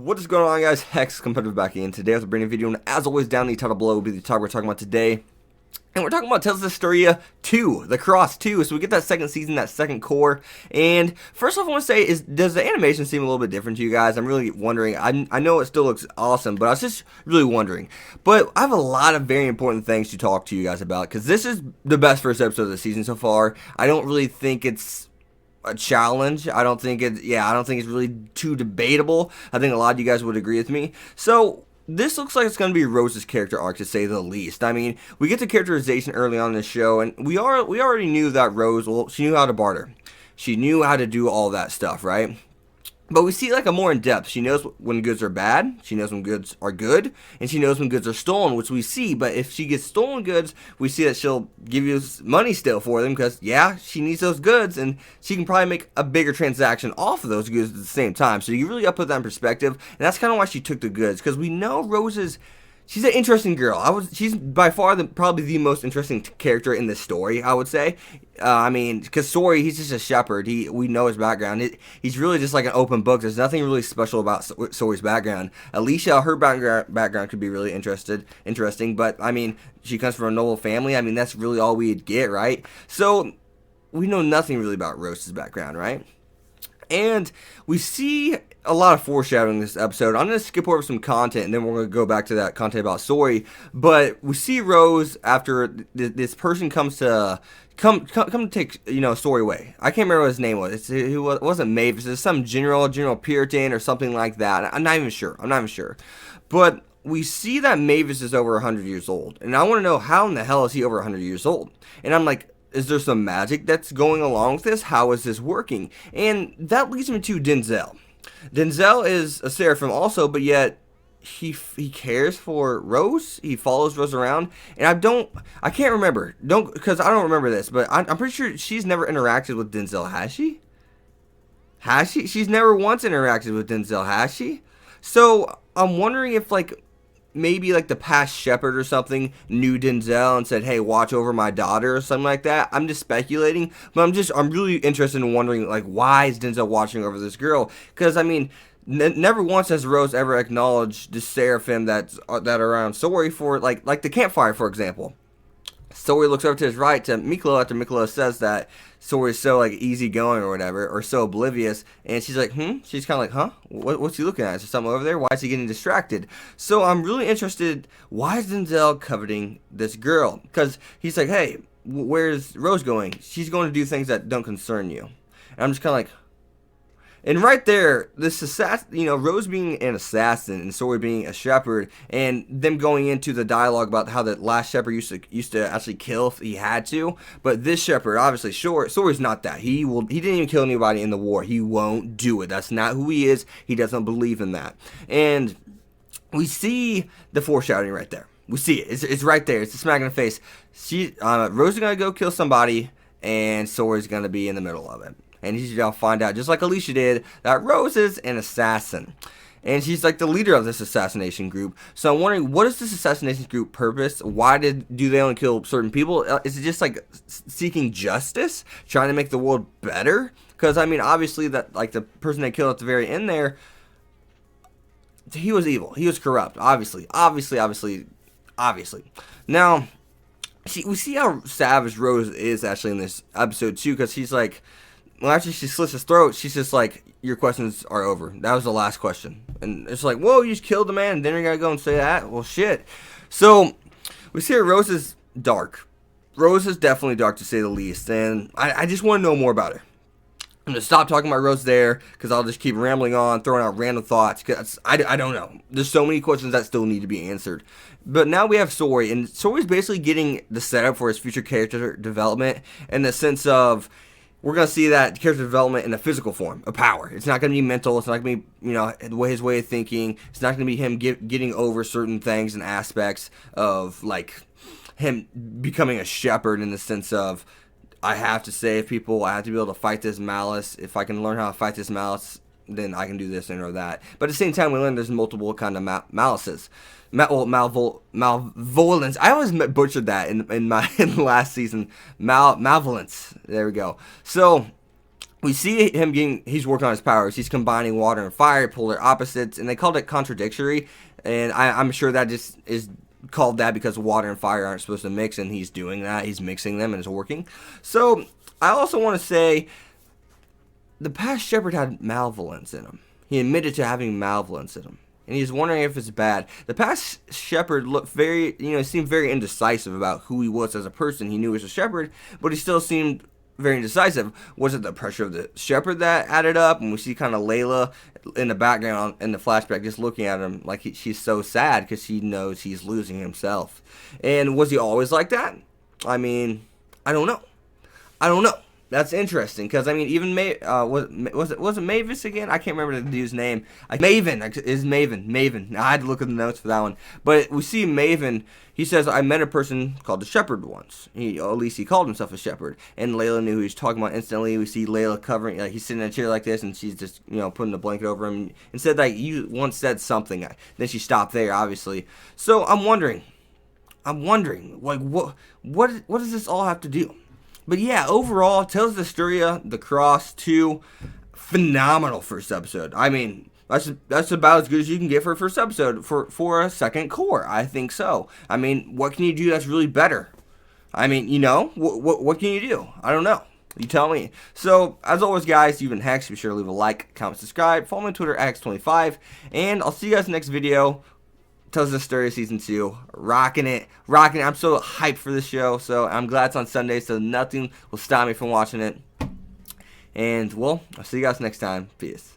What is going on, guys? Hex Competitive back again today with a brand new video, and as always, down the title below will be the topic we're talking about today. And we're talking about Zestiria 2, The Cross 2. So we get that second season, that second core. And first off, I want to say, does the animation seem a little bit different to you guys? I'm really wondering. I know it still looks awesome, but I was just really wondering. But I have a lot of very important things to talk to you guys about, because this is the best first episode of the season so far. I don't really think it's a challenge. I don't think it's really too debatable. I think a lot of you guys would agree with me. So this looks like it's going to be Rose's character arc, to say the least. I mean, we get the characterization early on in the show, and we already knew that Rose, well, she knew how to barter. She knew how to do all that stuff, right? But we see like a more in depth. She knows when goods are bad, she knows when goods are good, and she knows when goods are stolen, which we see. But if she gets stolen goods, we see that she'll give you money still for them, because yeah, she needs those goods, and she can probably make a bigger transaction off of those goods at the same time. So you really got to put that in perspective, and that's kind of why she took the goods, because we know she's an interesting girl. She's by far probably the most interesting character in this story, I would say. I mean, because Sori, he's just a shepherd. We know his background. He's really just like an open book. There's nothing really special about Sori's background. Alicia, her background could be really interesting. But I mean, she comes from a noble family. I mean, that's really all we'd get, right? So we know nothing really about Rose's background, right? And we see a lot of foreshadowing in this episode. I'm going to skip over some content, and then we're going to go back to that content about Sori. But we see Rose after this person comes to come to take Sori away. I can't remember what his name was. It wasn't Mavis. It's some General Puritan or something like that. I'm not even sure. But we see that Mavis is over 100 years old, and I want to know, how in the hell is he over 100 years old? And I'm like, is there some magic that's going along with this? How is this working? And that leads me to Denzel. Denzel is a seraphim also, but yet he cares for Rose. He follows Rose around, and I can't remember. Because I don't remember this, but I'm pretty sure she's never interacted with Denzel, has she? Has she? She's never once interacted with Denzel, has she? So I'm wondering if maybe the past shepherd or something knew Denzel and said, hey, watch over my daughter or something like that. I'm just speculating, but I'm really interested in wondering, why is Denzel watching over this girl? Because, I mean, never once has Rose ever acknowledged the seraphim that are around Sori for, like the campfire, for example. Sori looks over to his right to Miklo after Miklo says that Sori's so easygoing or whatever, or so oblivious, and she's like, She's kind of like, huh? What's he looking at? Is there something over there? Why is he getting distracted? So I'm really interested. Why is Denzel coveting this girl? Because he's like, hey, where's Rose going? She's going to do things that don't concern you. And I'm just kind of like. And right there, this Rose being an assassin and Sori being a shepherd, and them going into the dialogue about how the last shepherd used to actually kill if he had to. But this shepherd, obviously, Sori's not that. He didn't even kill anybody in the war. He won't do it. That's not who he is. He doesn't believe in that. And we see the foreshadowing right there. We see it. It's right there. It's a smack in the face. Rose is gonna go kill somebody, and Sori's gonna be in the middle of it. And he's going to find out, just like Alicia did, that Rose is an assassin. And she's the leader of this assassination group. So I'm wondering, what is this assassination group purpose? Why do they only kill certain people? Is it just seeking justice? Trying to make the world better? Because, I mean, obviously, that the person they killed at the very end there, he was evil. He was corrupt. Obviously. Now, we see how savage Rose is actually in this episode, too, because he's well, actually, she slits his throat. She's just like, your questions are over. That was the last question. And it's like, whoa, you just killed the man, and then you're going to go and say that? Well, shit. So, we see her, Rose is dark. Rose is definitely dark, to say the least. And I just want to know more about her. I'm going to stop talking about Rose there, because I'll just keep rambling on, throwing out random thoughts, because I don't know. There's so many questions that still need to be answered. But now we have Sori, and Sori's basically getting the setup for his future character development, in the sense of, we're going to see that character development in a physical form, of power. It's not going to be mental. It's not going to be, his way of thinking. It's not going to be him getting over certain things and aspects of, him becoming a shepherd, in the sense of, I have to save people. I have to be able to fight this malice. If I can learn how to fight this malice, then I can do this and or that. But at the same time, we learn there's multiple kind of malices. Malvolence. I always butchered that in the last season. Malevolence. There we go. So we see him he's working on his powers. He's combining water and fire, polar opposites, and they called it contradictory. And I'm sure that just is called that because water and fire aren't supposed to mix, and he's doing that. He's mixing them, and it's working. So I also want to say the past shepherd had malevolence in him. He admitted to having malevolence in him, and he's wondering if it's bad. The past shepherd looked seemed very indecisive about who he was as a person. He knew he was a shepherd, but he still seemed very indecisive. Was it the pressure of the shepherd that added up? And we see kind of Layla in the background in the flashback just looking at him like she's so sad because she knows he's losing himself. And was he always like that? I mean, I don't know. That's interesting because I mean, even was it Mavis again? I can't remember the dude's name. Maven is Maven. I had to look at the notes for that one. But we see Maven. He says, "I met a person called the Shepherd once." At least he called himself a shepherd. And Layla knew who he was talking about instantly. We see Layla covering, he's sitting in a chair like this, and she's just putting a blanket over him and said like, "You once said something." Then she stopped there, obviously. So I'm wondering, like what does this all have to do? But yeah, overall, Tales of Zestiria, The Cross 2, phenomenal first episode. I mean, that's about as good as you can get for a first episode for a second core. I think so. I mean, what can you do that's really better? I mean, what can you do? I don't know. You tell me. So, as always, guys, you've been Hex. Be sure to leave a like, comment, subscribe. Follow me on Twitter, X25. And I'll see you guys next video. Tales of Zestiria Season 2. Rocking it. I'm so hyped for this show. So I'm glad it's on Sunday, so nothing will stop me from watching it. And, well, I'll see you guys next time. Peace.